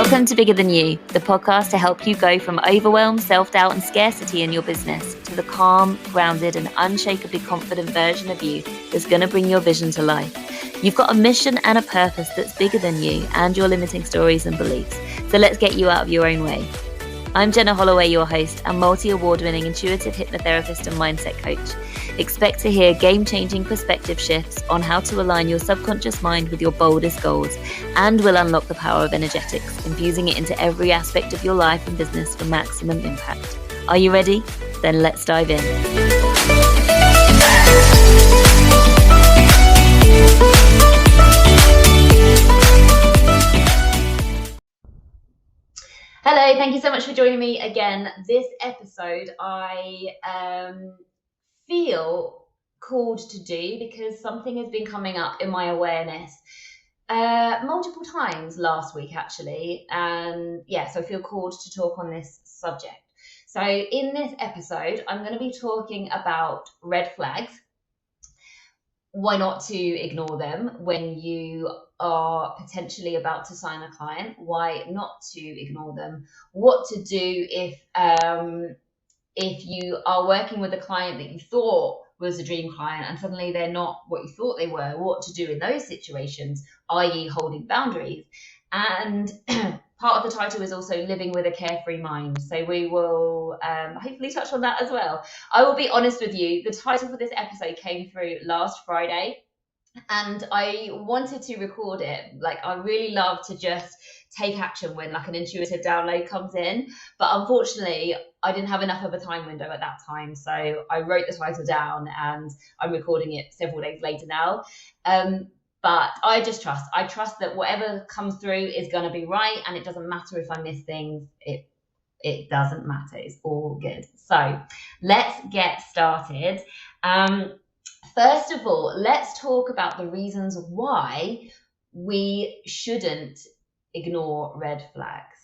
Welcome to Bigger Than You, the podcast to help you go from overwhelm, self-doubt and scarcity in your business to the calm, grounded and unshakably confident version of you that's going to bring your vision to life. You've got a mission and a purpose that's bigger than you and your limiting stories and beliefs. So let's get you out of your own way. I'm Jenna Holloway, your host and multi-award-winning intuitive hypnotherapist and mindset coach. Expect to hear game-changing perspective shifts on how to align your subconscious mind with your boldest goals, and will unlock the power of energetics, infusing it into every aspect of your life and business for maximum impact. Are you ready? Then let's dive in. Hello, thank you so much for joining me again. This episode I feel called to do because something has been coming up in my awareness multiple times last week actually, and so I feel called to talk on this subject. So in this episode I'm going to be talking about red flags, why not to ignore them when you are potentially about to sign a client, why not to ignore them, what to do if you are working with a client that you thought was a dream client and suddenly they're not what you thought they were, what to do in those situations, i.e. holding boundaries. And part of the title is also living with a carefree mind. So we will hopefully touch on that as well. I will be honest with you, the title for this episode came through last Friday and I wanted to record it. Like, I really love to just take action when like an intuitive download comes in, but unfortunately I didn't have enough of a time window at that time, so I wrote the title down and I'm recording it several days later now. But I trust that whatever comes through is going to be right, and it doesn't matter if I miss things. It doesn't matter, it's all good. So let's get started. First of all, let's talk about the reasons why we shouldn't ignore red flags.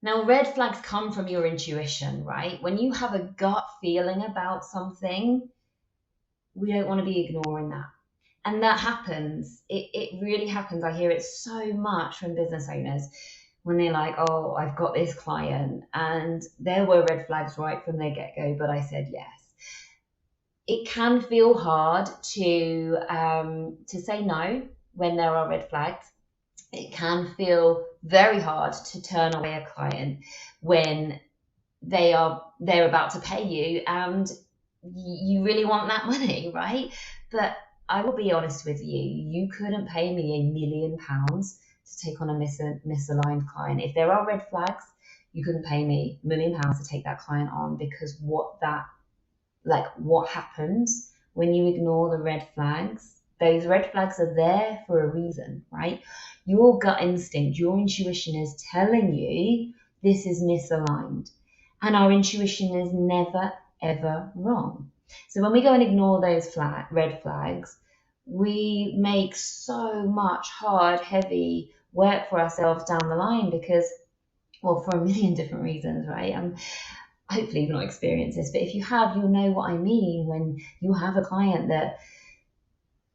Now, red flags come from your intuition, right? When you have a gut feeling about something, we don't want to be ignoring that. And that happens. It really happens. I hear it so much from business owners when they're like, oh, I've got this client and there were red flags right from the get-go, but I said yes. It can feel hard to say no when there are red flags. It can feel very hard to turn away a client when they're about to pay you and you really want that money, right? But I will be honest with you, you couldn't pay me £1 million to take on a misaligned client. If there are red flags, you couldn't pay me £1 million to take that client on, because what happens when you ignore the red flags, those red flags are there for a reason, right? Your gut instinct, your intuition is telling you this is misaligned, and our intuition is never, ever wrong. So when we go and ignore those red flags, we make so much hard, heavy work for ourselves down the line because, well, for a million different reasons, right? Hopefully you've not experienced this, but if you have, you'll know what I mean when you have a client that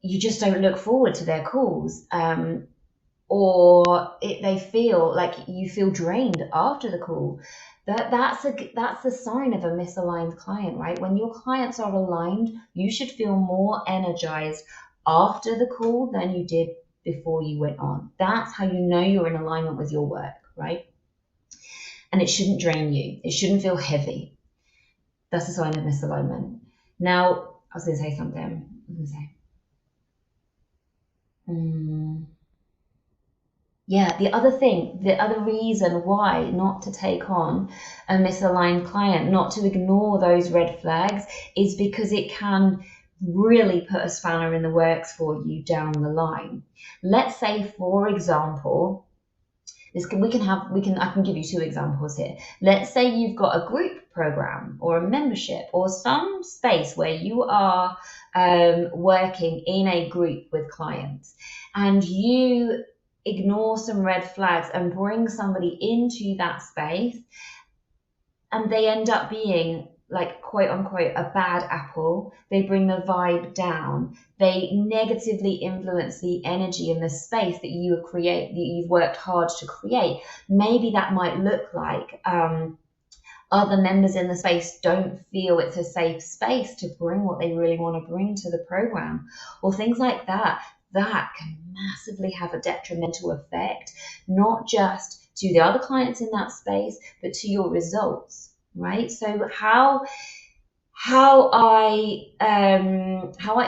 you just don't look forward to their calls, they feel like you feel drained after the call. That's the sign of a misaligned client, right? When your clients are aligned, you should feel more energized after the call than you did before you went on. That's how you know you're in alignment with your work, right? And it shouldn't drain you. It shouldn't feel heavy. That's a sign of misalignment. Now, I was going to say something. The other reason why not to take on a misaligned client, not to ignore those red flags, is because it can really put a spanner in the works for you down the line. Let's say, for example, I can give you two examples here. Let's say you've got a group program or a membership or some space where you are working in a group with clients, and you ignore some red flags and bring somebody into that space, and they end up being like quote unquote a bad apple. They bring the vibe down. They negatively influence the energy and the space that you've worked hard to create. Maybe that might look like other members in the space don't feel it's a safe space to bring what they really want to bring to the program, or things like that. That can massively have a detrimental effect, not just to the other clients in that space, but to your results, right? So how I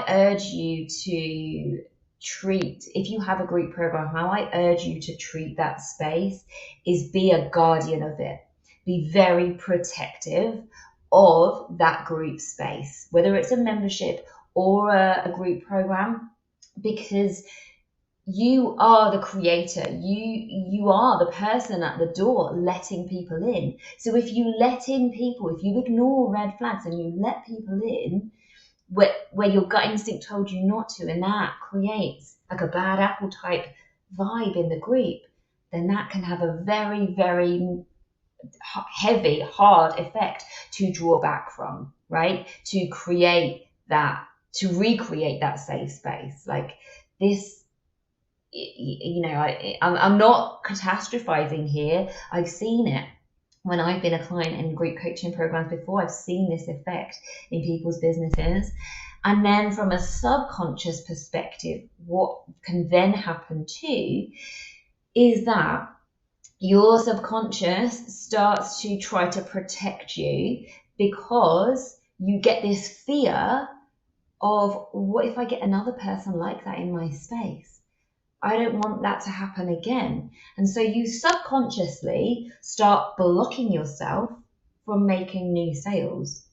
urge you to treat, if you have a group program, how I urge you to treat that space is be a guardian of it. Be very protective of that group space, whether it's a membership or a group program, because you are the creator. You are the person at the door letting people in. So if you let in people, if you ignore red flags and you let people in where your gut instinct told you not to, and that creates like a bad apple type vibe in the group, then that can have a very, very heavy, hard effect to draw back from, right? To create that, to recreate that safe space. Like this, you know, I'm not catastrophizing here. I've seen it when I've been a client in group coaching programs before. I've seen this effect in people's businesses. And then from a subconscious perspective, what can then happen too is that your subconscious starts to try to protect you, because you get this fear of, what if I get another person like that in my space? I don't want that to happen again. And so you subconsciously start blocking yourself from making new sales.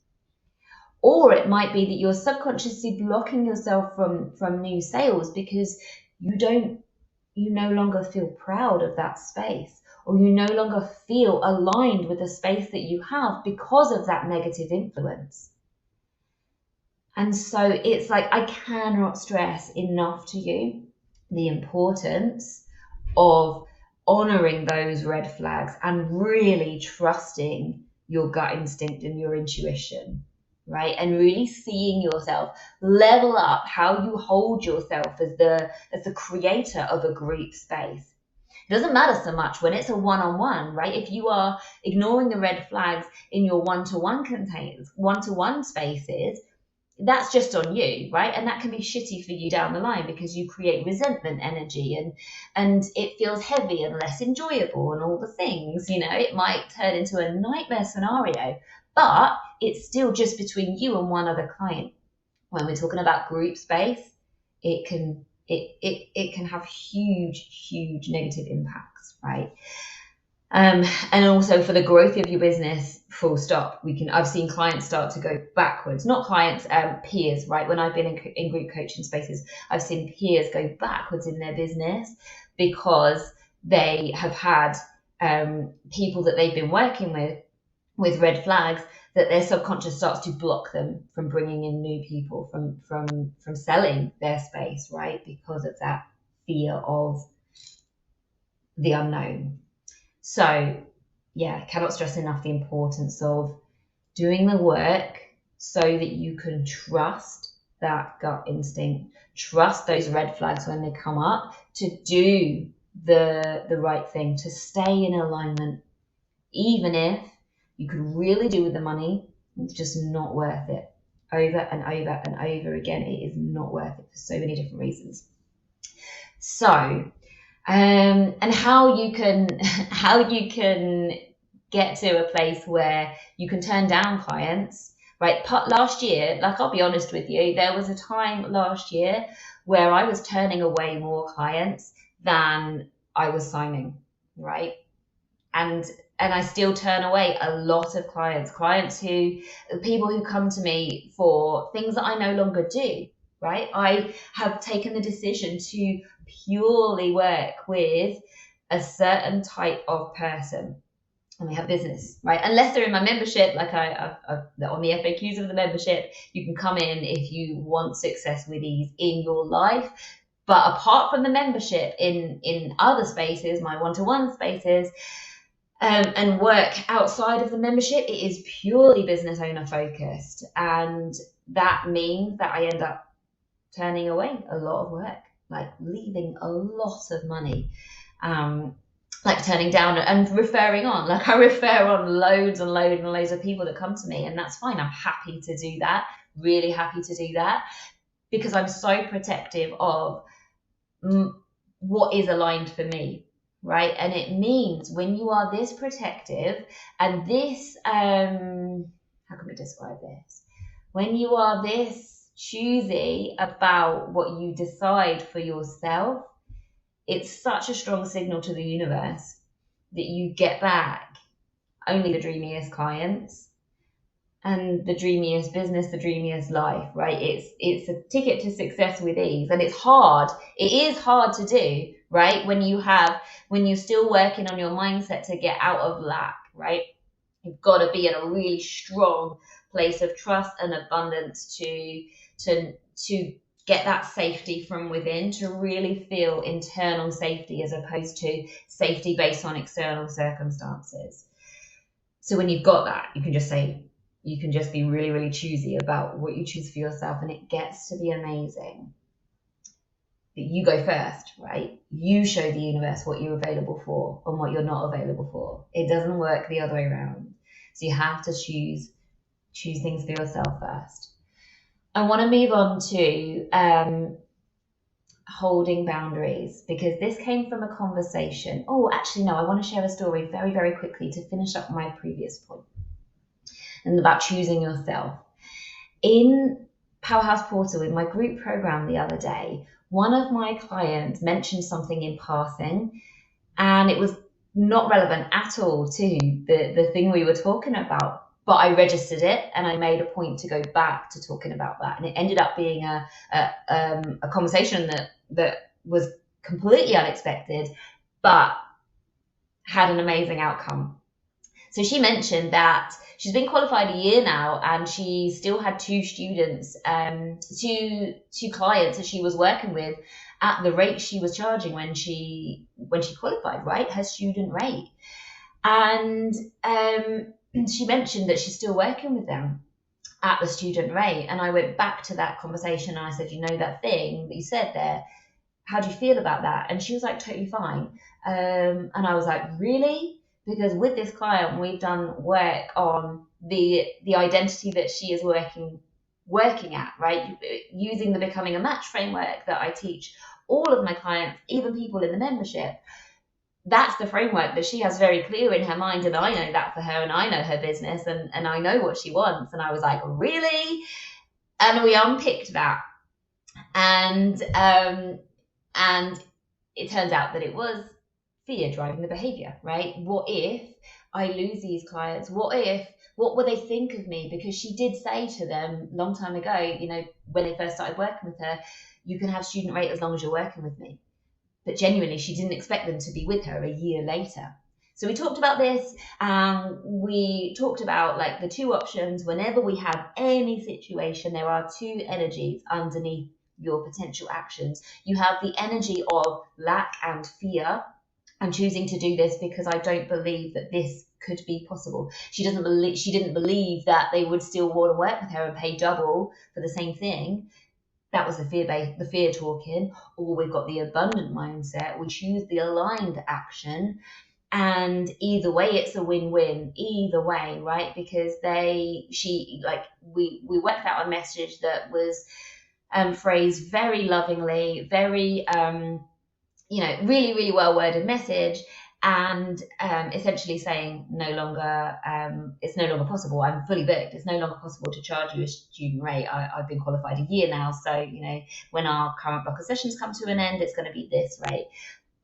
Or it might be that you're subconsciously blocking yourself from new sales because you no longer feel proud of that space, or you no longer feel aligned with the space that you have because of that negative influence. And so it's like, I cannot stress enough to you the importance of honoring those red flags and really trusting your gut instinct and your intuition, right? And really seeing yourself level up how you hold yourself as the creator of a group space. It doesn't matter so much when it's a one-on-one, right? If you are ignoring the red flags in your one-to-one containers, one-to-one spaces, that's just on you, right? And that can be shitty for you down the line because you create resentment energy and it feels heavy and less enjoyable and all the things, you know. It might turn into a nightmare scenario, but it's still just between you and one other client. When we're talking about group space, it can have huge negative impacts, right? And also for the growth of your business, full stop. I've seen clients start to go backwards, not clients, peers, right? When I've been in group coaching spaces, I've seen peers go backwards in their business because they have had people that they've been working with red flags, that their subconscious starts to block them from bringing in new people, from selling their space, right? Because of that fear of the unknown. So yeah, I cannot stress enough the importance of doing the work so that you can trust that gut instinct, trust those red flags when they come up, to do the right thing, to stay in alignment, even if you could really do with the money. It's just not worth it. Over and over and over again, it is not worth it for so many different reasons. So and how you can get to a place where you can turn down clients, right? Last year, like, I'll be honest with you, there was a time last year where I was turning away more clients than I was signing, right? And I still turn away a lot of clients people who come to me for things that I no longer do, right? I have taken the decision to purely work with a certain type of person and we have business, right? Unless they're in my membership, like on the FAQs of the membership, you can come in if you want success with ease in your life. But apart from the membership, in other spaces, my one-to-one spaces, and work outside of the membership, it is purely business owner focused. And that means that I end up turning away a lot of work, like leaving a lot of money, like turning down and referring on. Like I refer on loads and loads and loads of people that come to me, and that's fine. I'm happy to do that, really happy to do that, because I'm so protective of what is aligned for me, right? And it means when you are this protective and this, how can we describe this? When you are this choosy about what you decide for yourself, it's such a strong signal to the universe that you get back only the dreamiest clients and the dreamiest business, the dreamiest life, right? It's a ticket to success with ease. And it's hard. It is hard to do, right? When you're still working on your mindset to get out of lack, right? You've got to be in a really strong place of trust and abundance to get that safety from within, to really feel internal safety as opposed to safety based on external circumstances. So when you've got that, you can just be really, really choosy about what you choose for yourself, and it gets to be amazing. But you go first, right? You show the universe what you're available for and what you're not available for. It doesn't work the other way around. So you have to choose things for yourself first. I want to move on to holding boundaries, because this came from a conversation. Oh, actually, no, I want to share a story very, very quickly to finish up my previous point, and about choosing yourself. In Powerhouse Portal, in my group program the other day, one of my clients mentioned something in passing, and it was not relevant at all to the thing we were talking about. But I registered it, and I made a point to go back to talking about that. And it ended up being a conversation that was completely unexpected, but had an amazing outcome. So she mentioned that she's been qualified a year now, and she still had two students, two clients that she was working with at the rate she was charging when she qualified, right? Her student rate. And she mentioned that she's still working with them at the student rate. And I went back to that conversation and I said, you know, that thing that you said there, how do you feel about that? And she was like, totally fine. And I was like, really? Because with this client, we've done work on the identity that she is working at, right? Using the Becoming a Match framework that I teach all of my clients, even people in the membership. That's the framework that she has very clear in her mind, and I know that for her, and I know her business, and I know what she wants. And I was like, really? And we unpicked that, and it turns out that it was fear driving the behavior, right? What if I lose these clients? What will they think of me? Because she did say to them a long time ago, you know, when they first started working with her, you can have student rate as long as you're working with me. But genuinely, she didn't expect them to be with her a year later. So we talked about this. We talked about like the two options. Whenever we have any situation, there are two energies underneath your potential actions. You have the energy of lack and fear. I'm choosing to do this because I don't believe that this could be possible. She didn't believe that they would still want to work with her and pay double for the same thing. That was the fear talking. Or we've got the abundant mindset. We choose the aligned action, and either way, it's a win-win. Either way, right? Because we worked out a message that was phrased very lovingly, very really, really well-worded message, and essentially saying it's no longer possible. I'm fully booked. It's no longer possible to charge you a student rate. I've been qualified a year now, so when our current block of sessions come to an end, it's going to be this rate.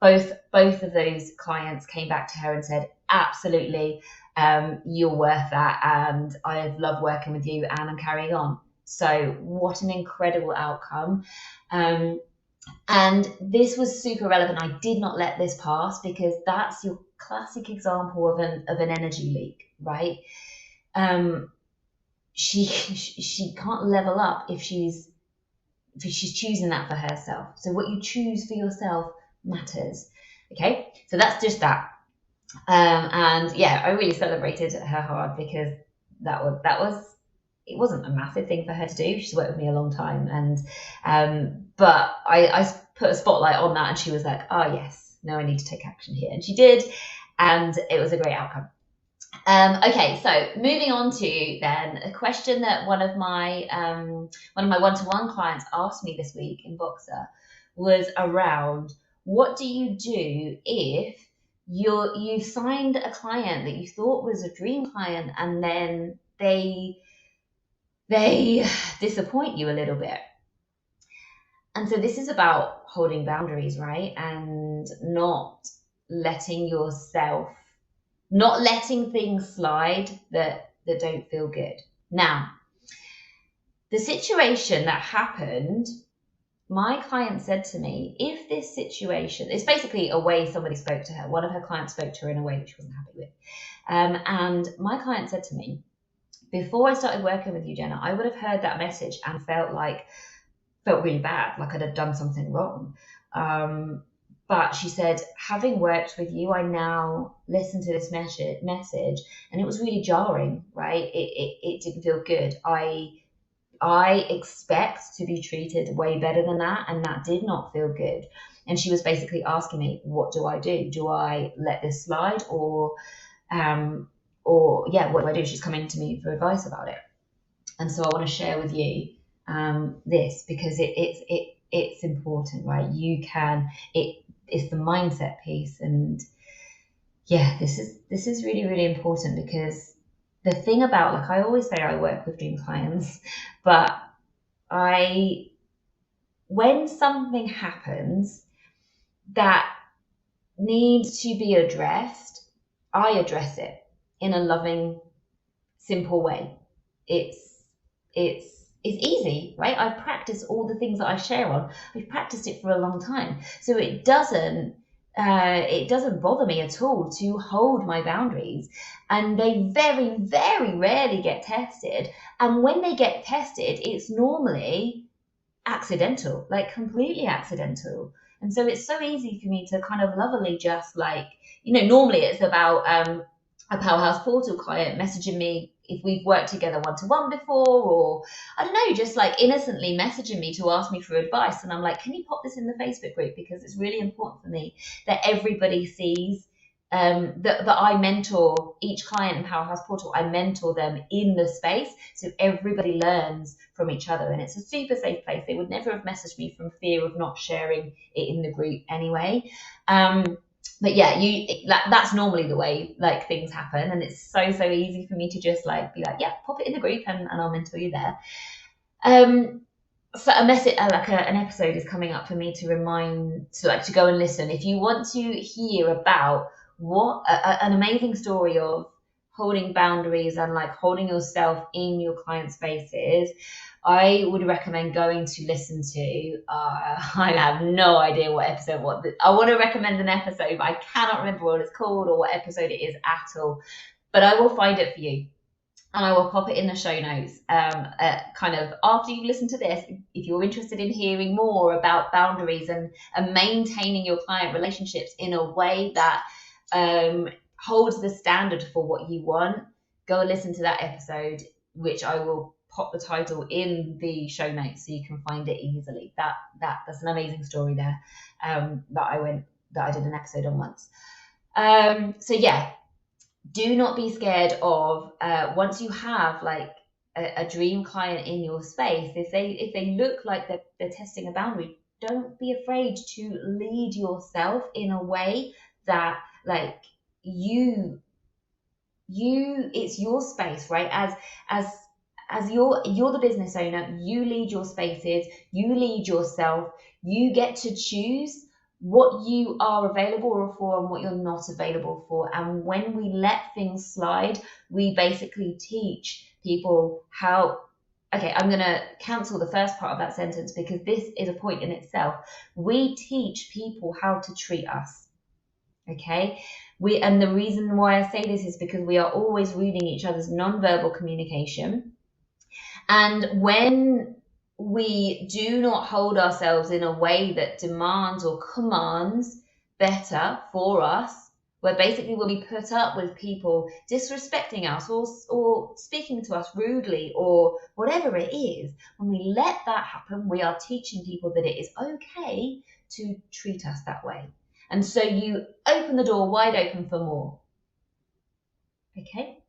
Both of those clients came back to her and said, absolutely, you're worth that, and I've loved working with you, and I'm carrying on. So what an incredible outcome. And this was super relevant. I did not let this pass, because that's your classic example of an energy leak, right? She can't level up if she's choosing that for herself. So what you choose for yourself matters. Okay, so that's just that. And yeah, I really celebrated her hard because it wasn't a massive thing for her to do. She's worked with me a long time, and but I put a spotlight on that, and she was like, "Oh yes, no, I need to take action here," and she did, and it was a great outcome. Okay, so moving on to then a question that one of my one-to-one clients asked me this week in Boxer was around what do you do if you signed a client that you thought was a dream client and then they disappoint you a little bit. And so this is about holding boundaries, right? And letting yourself not letting things slide that don't feel good. Now, the situation that happened, my client said to me, if this situation, it's basically a way somebody spoke to her. One of her clients spoke to her in a way that she wasn't happy with. And my client said to me, before I started working with you, Jenna, I would have heard that message and felt really bad, like I'd have done something wrong. But she said, having worked with you, I now listen to this message and it was really jarring, right? It didn't feel good. I expect to be treated way better than that, and that did not feel good. And she was basically asking me, what do I do? Do I let this slide or yeah, what do I do? She's coming to me for advice about it. And so I want to share with you this because it's important, right? It's the mindset piece, and yeah, this is really, really important because the thing about, like I always say, I work with dream clients, but when something happens that needs to be addressed, I address it in a loving, simple way. It's easy, right? I've practiced all the things that I share on. I've practiced it for a long time, so it doesn't bother me at all to hold my boundaries, and they very, very rarely get tested. And when they get tested, it's normally accidental, like completely accidental. And so it's so easy for me to kind of lovingly just normally it's about a Powerhouse Portal client messaging me if we've worked together one-to-one before, or I don't know, just like innocently messaging me to ask me for advice. And I'm like, can you pop this in the Facebook group? Because it's really important for me that everybody sees that I mentor each client in Powerhouse Portal. I mentor them in the space so everybody learns from each other. And it's a super safe place. They would never have messaged me from fear of not sharing it in the group anyway. But yeah, that's normally the way like things happen, and it's so easy for me to just like be like, yeah, pop it in the group and I'll mentor you there. So a message an episode is coming up for me to go and listen if you want to hear about what an amazing story of holding boundaries and like holding yourself in your client spaces. I would recommend going to listen to, I have no idea what episode, I want to recommend an episode, but I cannot remember what it's called or what episode it is at all. But I will find it for you and I will pop it in the show notes. Kind of after you listen to this, if you're interested in hearing more about boundaries and maintaining your client relationships in a way that holds the standard for what you want, go and listen to that episode, which I will pop the title in the show notes so you can find it easily. That's an amazing story there that I did an episode on once. So yeah, do not be scared of once you have like a dream client in your space, if they look like they're testing a boundary, don't be afraid to lead yourself in a way that like it's your space, right? As you're the business owner, you lead your spaces, you lead yourself, you get to choose what you are available for and what you're not available for. And when we let things slide, we basically teach people how. Okay, I'm going to cancel the first part of that sentence because this is a point in itself. We teach people how to treat us. Okay, and the reason why I say this is because we are always reading each other's non-verbal communication. And when we do not hold ourselves in a way that demands or commands better for us, where basically when we put up with people disrespecting us or speaking to us rudely or whatever it is, when we let that happen, we are teaching people that it is okay to treat us that way. And so you open the door wide open for more. Okay?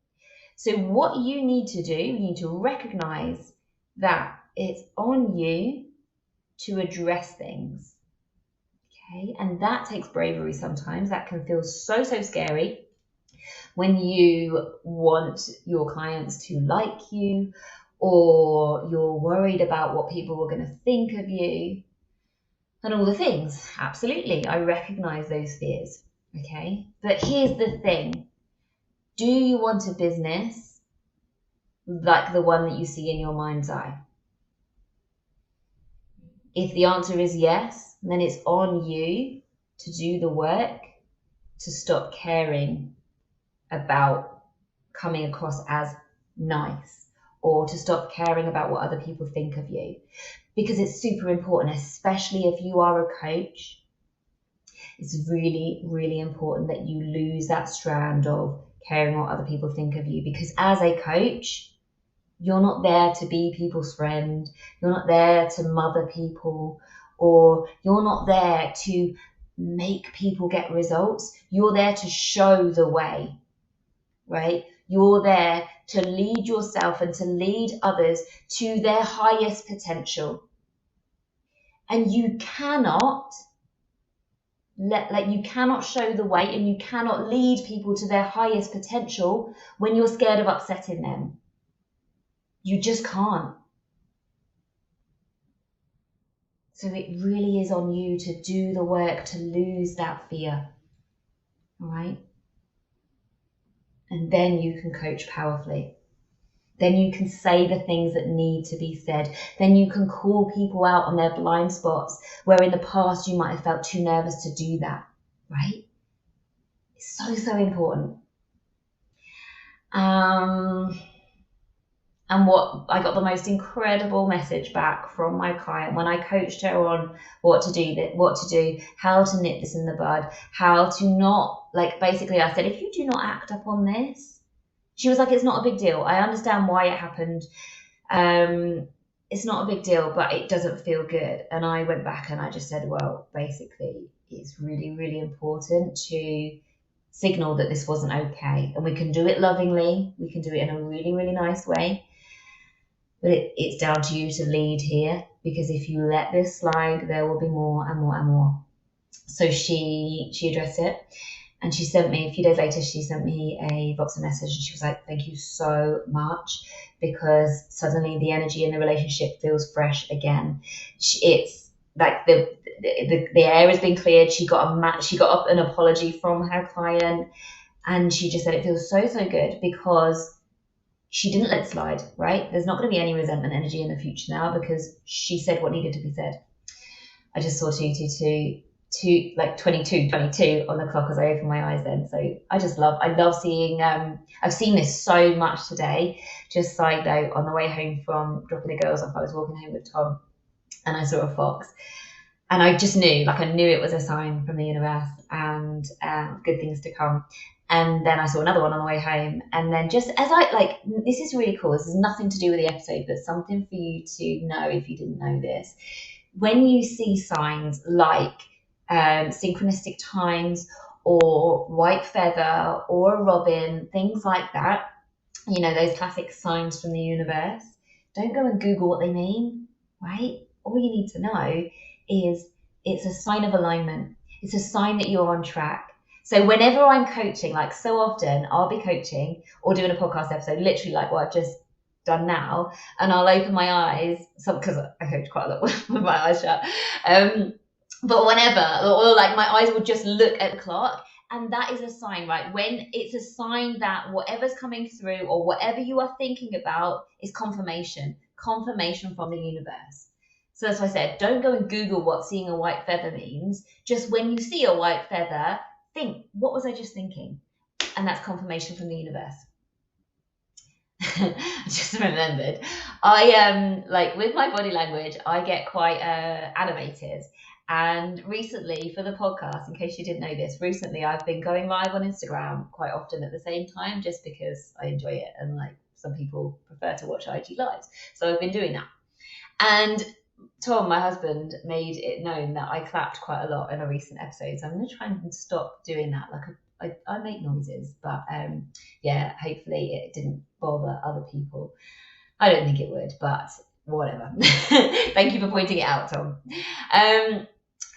So what you need to do, you need to recognize that it's on you to address things. Okay? And that takes bravery sometimes. That can feel so scary when you want your clients to like you, or you're worried about what people are going to think of you and all the things. Absolutely, I recognize those fears. Okay? But here's the thing. Do you want a business like the one that you see in your mind's eye? If the answer is yes, then it's on you to do the work to stop caring about coming across as nice, or to stop caring about what other people think of you. Because it's super important, especially if you are a coach. It's really, really important that you lose that strand of caring what other people think of you, because as a coach, you're not there to be people's friend. You're not there to mother people, or you're not there to make people get results. You're there to show the way, right? You're there to lead yourself and to lead others to their highest potential. And you cannot you cannot show the way, and you cannot lead people to their highest potential when you're scared of upsetting them. You just can't. So it really is on you to do the work to lose that fear. All right? And then you can coach powerfully. Then you can say the things that need to be said. Then you can call people out on their blind spots where in the past you might have felt too nervous to do that, right? It's so important. And what I got the most incredible message back from my client when I coached her on what to do, how to nip this in the bud, how to not, basically I said, if you do not act upon this, she was like, it's not a big deal. I understand why it happened. It's not a big deal, but it doesn't feel good. And I went back and I just said, well, basically, it's really, really important to signal that this wasn't okay. And we can do it lovingly. We can do it in a really, really nice way. But it's down to you to lead here, because if you let this slide, there will be more and more and more. So she addressed it. And she sent me, a few days later, she sent me a Voxer message, and she was like, thank you so much, because suddenly the energy in the relationship feels fresh again. It's like the air has been cleared. She got up an apology from her client, and she just said it feels so good because she didn't let it slide, right? There's not going to be any resentment energy in the future now because she said what needed to be said. I just saw 22 on the clock as I opened my eyes then. So I love seeing, I've seen this so much today. Just side note, on the way home from dropping the girls off, I was walking home with Tom and I saw a fox. And I just knew, I knew it was a sign from the universe and good things to come. And then I saw another one on the way home. And then just as this is really cool. This has nothing to do with the episode, but something for you to know if you didn't know this. When you see signs like synchronistic times or white feather or a robin, things like that, those classic signs from the universe, don't go and Google what they mean, right? All you need to know is it's a sign of alignment. It's a sign that you're on track. So whenever I'm coaching, so often I'll be coaching or doing a podcast episode, literally like what I've just done now, and I'll open my eyes, because I coach quite a lot with my eyes shut, but whenever, or my eyes would just look at the clock, and that is a sign, right? When it's a sign that whatever's coming through or whatever you are thinking about is confirmation from the universe. So that's why I said, don't go and Google what seeing a white feather means. Just when you see a white feather, think, what was I just thinking? And that's confirmation from the universe. I just remembered. I with my body language, I get quite animated. And recently, for the podcast, in case you didn't know this, recently I've been going live on Instagram quite often at the same time, just because I enjoy it, and like some people prefer to watch IG lives. So I've been doing that. And Tom, my husband, made it known that I clapped quite a lot in a recent episode. So I'm going to try and stop doing that. Like I make noises, but yeah, hopefully it didn't bother other people. I don't think it would, but whatever. Thank you for pointing it out, Tom.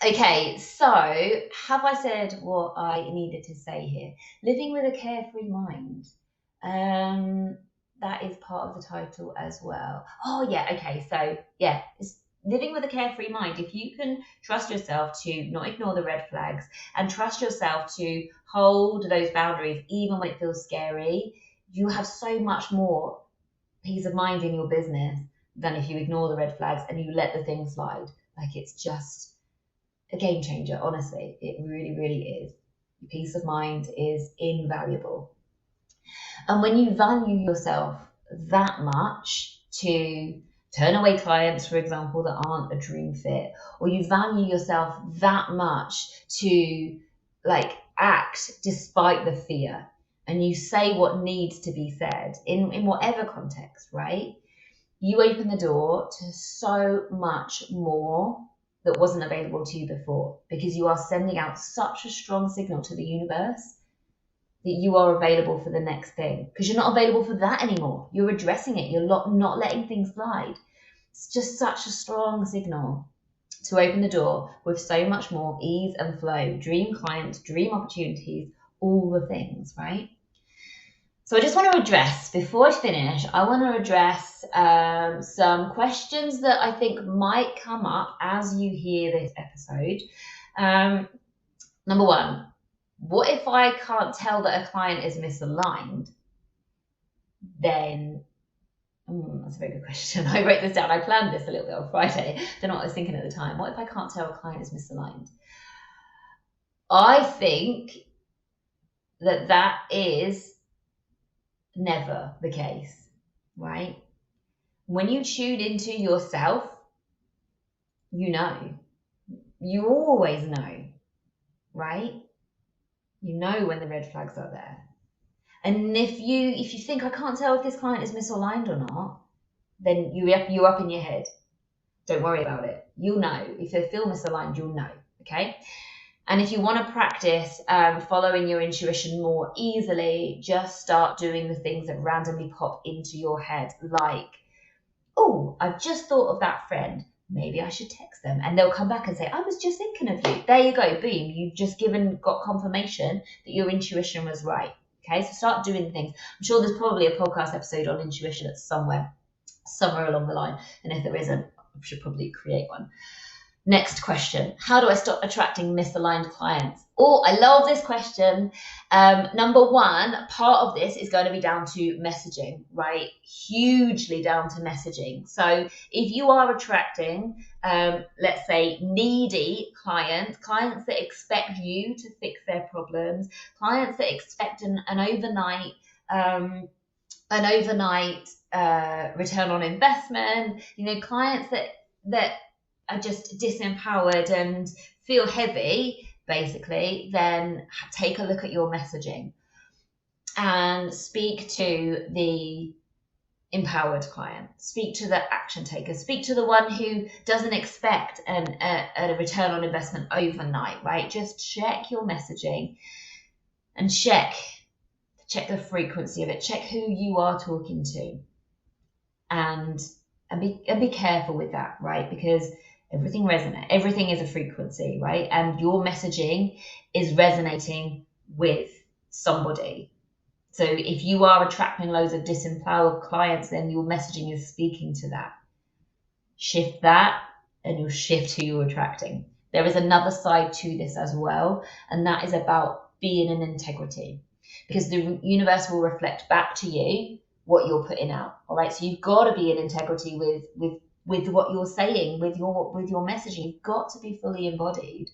Okay, so have I said what I needed to say here? Living with a carefree mind. That is part of the title as well. Oh yeah, okay, so yeah, it's living with a carefree mind. If you can trust yourself to not ignore the red flags and trust yourself to hold those boundaries even when it feels scary, you have so much more peace of mind in your business than if you ignore the red flags and you let the things slide. Like, it's just a game changer, honestly. It really, really is. Your peace of mind is invaluable. And when you value yourself that much to turn away clients, for example, that aren't a dream fit, or you value yourself that much to like act despite the fear, and you say what needs to be said in whatever context, right? You open the door to so much more that wasn't available to you before, because you are sending out such a strong signal to the universe that you are available for the next thing, because you're not available for that anymore. You're addressing it. You're not letting things slide. It's just such a strong signal to open the door with so much more ease and flow. Dream clients, dream opportunities, all the things, right? So I just want to address, before I finish, I want to address some questions that I think might come up as you hear this episode. Number one, what if I can't tell that a client is misaligned? Then, that's a very good question. I wrote this down. I planned this a little bit on Friday. Don't know what I was thinking at the time. What if I can't tell a client is misaligned? I think that is never the case, right? When you tune into yourself, you know. You always know, right? You know when the red flags are there. And if you think, I can't tell if this client is misaligned or not, then you're up in your head. Don't worry about it. You'll know. If they feel misaligned, you'll know, okay? And if you want to practice following your intuition more easily, just start doing the things that randomly pop into your head, like, oh, I've just thought of that friend. Maybe I should text them. And they'll come back and say, I was just thinking of you. There you go. Boom. You've just got confirmation that your intuition was right. Okay, so start doing things. I'm sure there's probably a podcast episode on intuition that's somewhere along the line. And if there isn't, I should probably create one. Next question. How do I stop attracting misaligned clients? Oh, I love this question. Number one, part of this is going to be down to messaging, right? Hugely down to messaging. So if you are attracting, let's say, needy clients that expect you to fix their problems, clients that expect an overnight return on investment, clients that are just disempowered and feel heavy, basically, then take a look at your messaging and speak to the empowered client, speak to the action taker, speak to the one who doesn't expect a return on investment overnight, right? Just check your messaging and check the frequency of it, check who you are talking to, and be careful with that, right? Because everything resonates. Everything is a frequency, right? And your messaging is resonating with somebody. So if you are attracting loads of disempowered clients, then your messaging is speaking to that. Shift that, and you'll shift who you're attracting. There is another side to this as well, and that is about being in integrity, because the universe will reflect back to you what you're putting out. All right, so you've got to be in integrity with what you're saying, with your messaging. You've got to be fully embodied.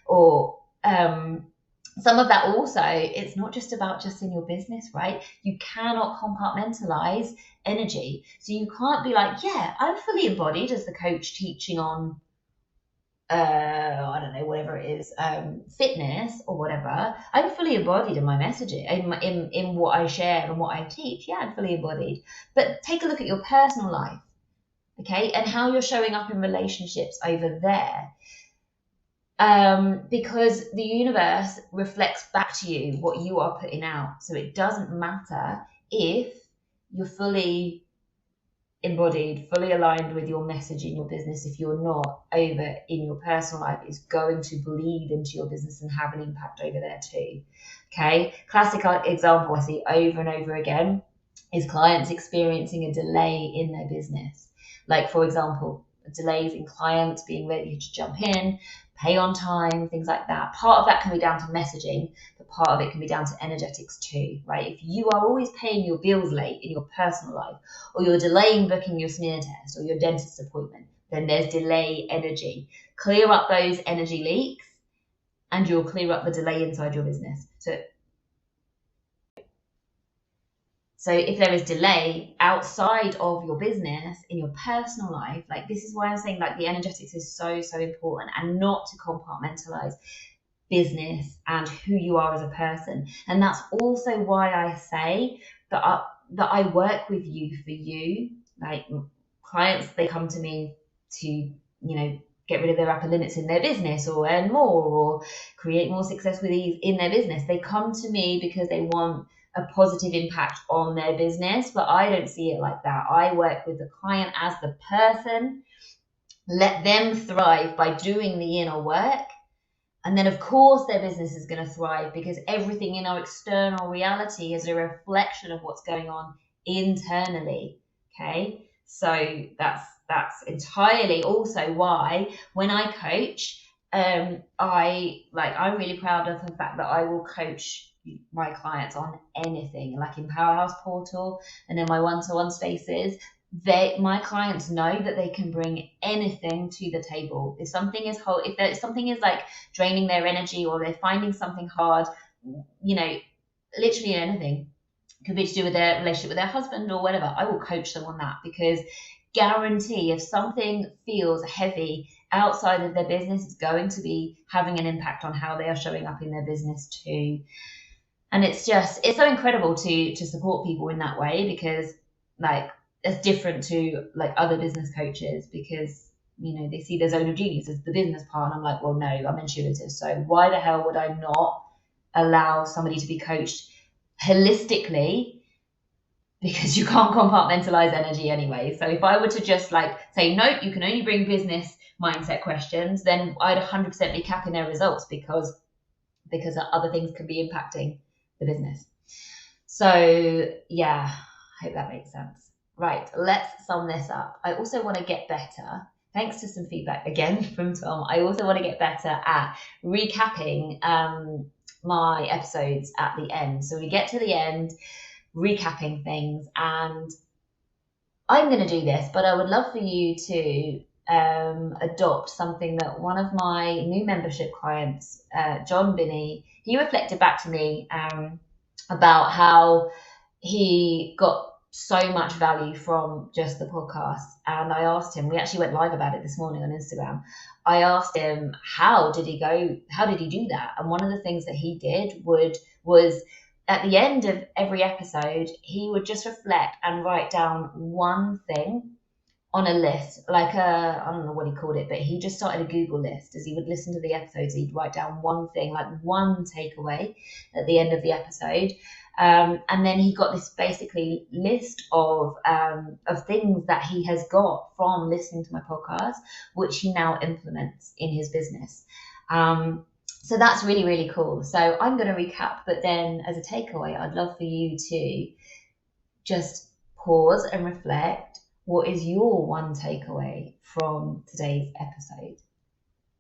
Or some of that also, it's not just about in your business, right? You cannot compartmentalize energy. So you can't be like, yeah, I'm fully embodied as the coach teaching on I don't know, whatever it is, fitness or whatever, I'm fully embodied in my messaging, in what I share and what I teach. Yeah, I'm fully embodied. But take a look at your personal life, okay, and how you're showing up in relationships over there. Because the universe reflects back to you what you are putting out. So it doesn't matter if you're fully embodied, fully aligned with your message in your business. If you're not, over in your personal life, it's going to bleed into your business and have an impact over there too. Okay, classic example I see over and over again is clients experiencing a delay in their business. Like, for example, delays in clients being ready to jump in, pay on time, things like that. Part of that can be down to messaging, but part of it can be down to energetics too, right? If you are always paying your bills late in your personal life, or you're delaying booking your smear test or your dentist appointment, then there's delay energy. Clear up those energy leaks and you'll clear up the delay inside your business. So if there is delay outside of your business in your personal life, like, this is why I'm saying, like, the energetics is so, so important, and not to compartmentalize business and who you are as a person. And that's also why I say that I work with you for you. Like, clients, they come to me to, get rid of their upper limits in their business, or earn more, or create more success with ease in their business. They come to me because they want a positive impact on their business, but I don't see it like that. I work with the client as the person, let them thrive by doing the inner work. And then, of course, their business is going to thrive, because everything in our external reality is a reflection of what's going on internally. Okay, so that's entirely also why when I coach, I'm really proud of the fact that I will coach my clients on anything, like in Powerhouse Portal and in my one-to-one spaces. My clients know that they can bring anything to the table. If something is like draining their energy, or they're finding something hard, literally anything, could be to do with their relationship with their husband or whatever, I will coach them on that, because guarantee, if something feels heavy outside of their business, it's going to be having an impact on how they are showing up in their business too. And it's so incredible to support people in that way, because, like, it's different to, like, other business coaches, because they see their zone of genius as the business part, and I'm like, well, no, I'm intuitive, so why the hell would I not allow somebody to be coached holistically? Because you can't compartmentalize energy anyway. So if I were to just, like, say, nope, you can only bring business mindset questions, then I'd 100% be capping their results, because other things can be impacting the business. So yeah, I hope that makes sense. Right, let's sum this up. I also want to get better, thanks to some feedback again from Tom. I also want to get better at recapping my episodes at the end. So we get to the end, recapping things, and I'm going to do this, but I would love for you to adopt something that one of my new membership clients, John Binney, he reflected back to me about how he got so much value from just the podcast. And I asked him, we actually went live about it this morning on Instagram. I asked him, how did he do that? And one of the things that he did was at the end of every episode, he would just reflect and write down one thing on a list, like I don't know what he called it, but he just started a Google list. As he would listen to the episodes, he'd write down one thing, like one takeaway at the end of the episode. And then he got this basically list of things that he has got from listening to my podcast, which he now implements in his business. So that's really, really cool. So I'm going to recap, but then as a takeaway, I'd love for you to just pause and reflect. What is your one takeaway from today's episode?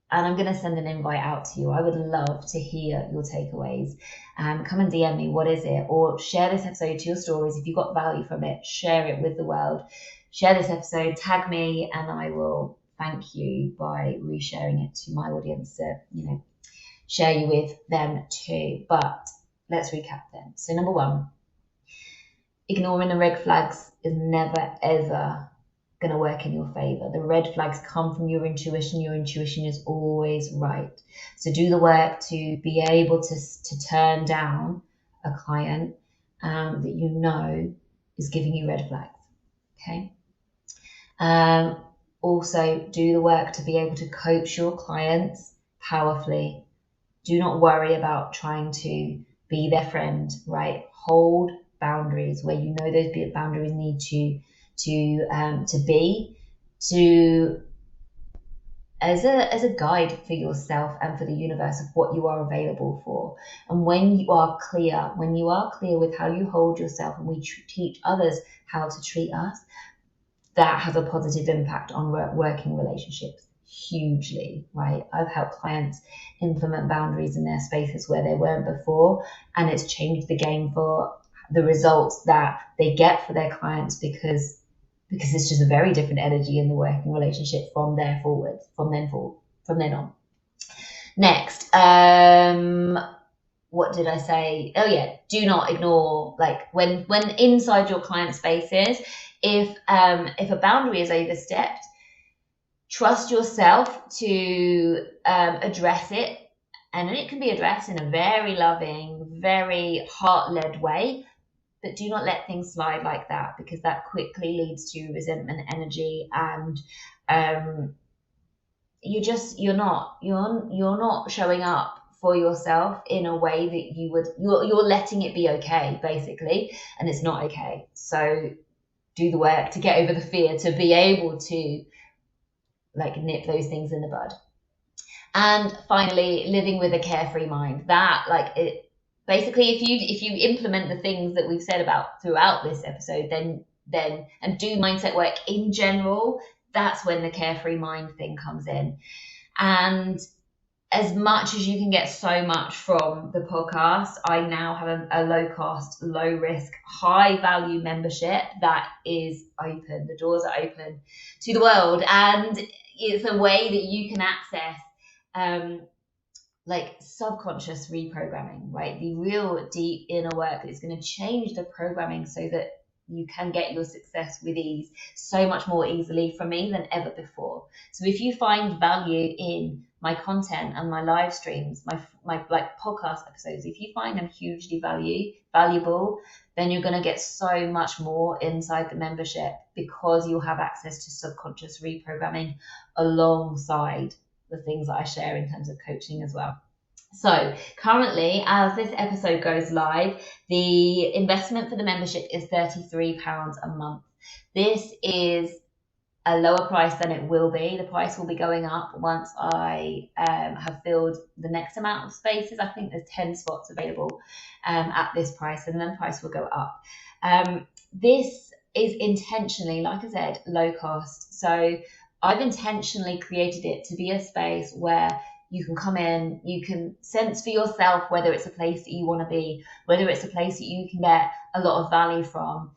And I'm going to send an invite out to you. I would love to hear your takeaways. Come and DM me, what is it? Or share this episode to your stories. If you got value from it, share it with the world. Share this episode, tag me, and I will thank you by resharing it to my audience to, share you with them too. But let's recap then. So number one, ignoring the red flags is never, ever going to work in your favor. The red flags come from your intuition. Your intuition is always right. So do the work to be able to turn down a client that you know is giving you red flags. Okay. Also, do the work to be able to coach your clients powerfully. Do not worry about trying to be their friend, right? Hold boundaries where you know those boundaries need to be as a guide for yourself and for the universe of what you are available for. And when you are clear with how you hold yourself, and we teach others how to treat us, that has a positive impact on working relationships hugely, right? I've helped clients implement boundaries in their spaces where they weren't before, and it's changed the game for the results that they get for their clients because it's just a very different energy in the working relationship from then on. Next, what did I say? Oh yeah, do not ignore, like when inside your client spaces, if a boundary is overstepped, trust yourself to address it, and it can be addressed in a very loving, very heart-led way. But do not let things slide like that, because that quickly leads to resentment energy, and you're not showing up for yourself in a way that you're letting it be okay, basically, and it's not okay. So do the work to get over the fear, to be able to like nip those things in the bud. And finally, living with a carefree mind. That, like, it basically, if you implement the things that we've said about throughout this episode, then and do mindset work in general, that's when the carefree mind thing comes in. And as much as you can get so much from the podcast, I now have a low cost, low risk, high value membership that is open. The doors are open to the world, and it's a way that you can access like subconscious reprogramming, right? The real deep inner work that is going to change the programming so that you can get your success with ease, so much more easily from me than ever before. So if you find value in my content and my live streams, my like podcast episodes, if you find them hugely valuable, then you're going to get so much more inside the membership, because you'll have access to subconscious reprogramming alongside the things that I share in terms of coaching as well. So currently, as this episode goes live, the investment for the membership is £33 a month. This is a lower price than it will be. The price will be going up once I have filled the next amount of spaces. I think there's 10 spots available at this price, and then the price will go up. This is intentionally, like I said, low cost. So I've intentionally created it to be a space where you can come in, you can sense for yourself whether it's a place that you want to be, whether it's a place that you can get a lot of value from.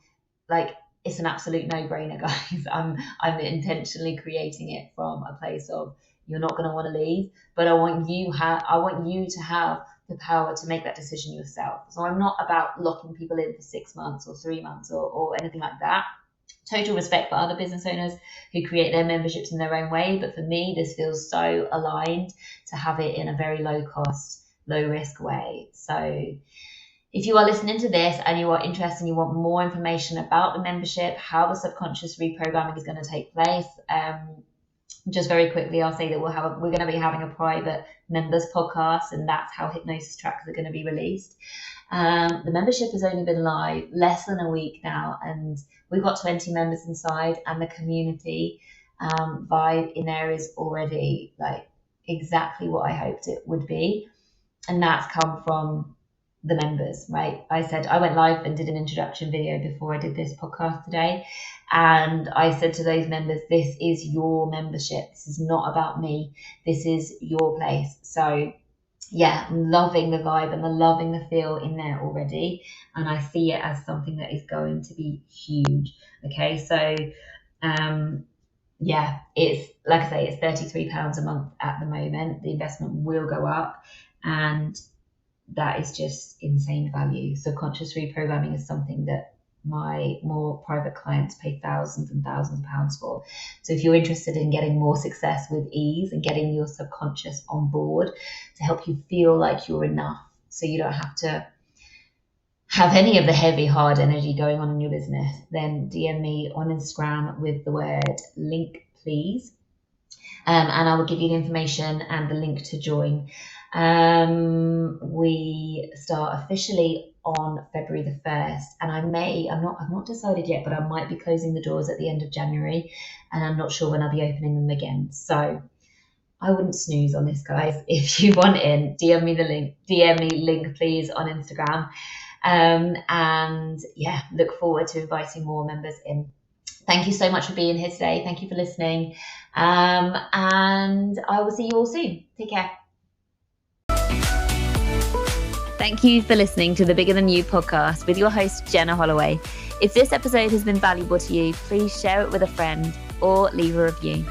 Like, it's an absolute no-brainer, guys. I'm intentionally creating it from a place of you're not going to want to leave, but I want you to have the power to make that decision yourself. So I'm not about locking people in for 6 months or 3 months or anything like that. Total respect for other business owners who create their memberships in their own way, but for me, this feels so aligned to have it in a very low cost, low risk way. So if you are listening to this and you are interested and you want more information about the membership, how the subconscious reprogramming is going to take place, just very quickly, I'll say that we're going to be having a private members podcast, and that's how hypnosis tracks are going to be released. The membership has only been live less than a week now, and we've got 20 members inside, and the community vibe in there is already like exactly what I hoped it would be, and that's come from the members, right? I said I went live and did an introduction video before I did this podcast today, and I said to those members, this is your membership, this is not about me, this is your place. So yeah, I'm loving the vibe and loving the feel in there already, and I see it as something that is going to be huge. Okay, so yeah, it's like I say, it's £33 a month at the moment. The investment will go up, and that is just insane value. Subconscious reprogramming is something that my more private clients pay thousands and thousands of pounds for. So if you're interested in getting more success with ease and getting your subconscious on board to help you feel like you're enough, so you don't have to have any of the heavy, hard energy going on in your business, then DM me on Instagram with the word link, please. And I will give you the information and the link to join. We start officially on February the 1st, and I've not decided yet, but I might be closing the doors at the end of January, and I'm not sure when I'll be opening them again. So I wouldn't snooze on this, guys. If you want in, DM me the link. DM me link, please, on Instagram. And yeah, look forward to inviting more members in. Thank you so much for being here today. Thank you for listening. And I will see you all soon. Take care. Thank you for listening to the Bigger Than You podcast with your host, Jenna Holloway. If this episode has been valuable to you, please share it with a friend or leave a review.